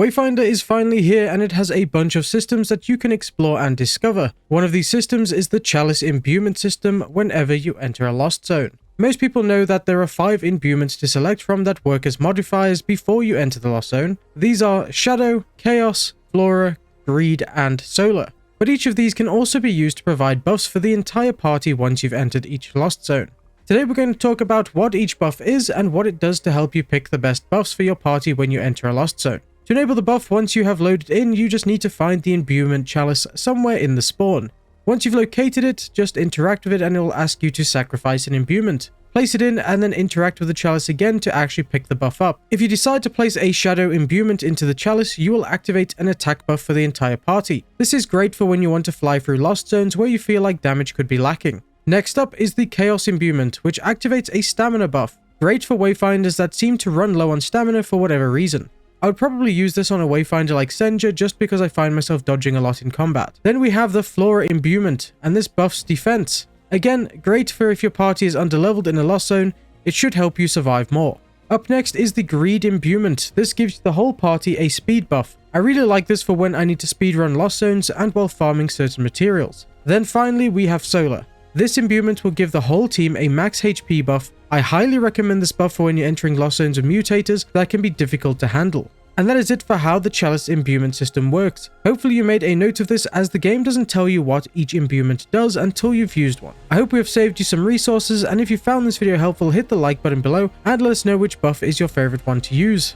Wayfinder is finally here, and it has a bunch of systems that you can explore and discover. One of these systems is the Chalice Imbuement system whenever you enter a lost zone. Most people know that there are 5 imbuments to select from that work as modifiers before you enter the lost zone. These are Shadow, Chaos, Flora, Greed, and Solar. But each of these can also be used to provide buffs for the entire party once you've entered each lost zone. Today we're going to talk about what each buff is and what it does to help you pick the best buffs for your party when you enter a lost zone. To enable the buff once you have loaded in, you just need to find the Imbuement Chalice somewhere in the spawn. Once you've located it, just interact with it and it will ask you to sacrifice an imbuement. Place it in and then interact with the chalice again to actually pick the buff up. If you decide to place a Shadow Imbuement into the chalice, you will activate an attack buff for the entire party. This is great for when you want to fly through lost zones where you feel like damage could be lacking. Next up is the Chaos Imbuement, which activates a stamina buff. Great for Wayfinders that seem to run low on stamina for whatever reason. I would probably use this on a Wayfinder like Senja just because I find myself dodging a lot in combat. Then we have the Flora Imbuement, and this buffs defense. Again, great for if your party is underleveled in a lost zone, it should help you survive more. Up next is the Greed Imbuement. This gives the whole party a speed buff. I really like this for when I need to speedrun lost zones and while farming certain materials. Then finally we have Solar. This imbuement will give the whole team a max HP buff. I highly recommend this buff for when you're entering lost zones of mutators that can be difficult to handle. And that is it for how the Chalice Imbuement system works. Hopefully you made a note of this, as the game doesn't tell you what each imbuement does until you've used one. I hope we have saved you some resources, and if you found this video helpful, hit the like button below and let us know which buff is your favorite one to use.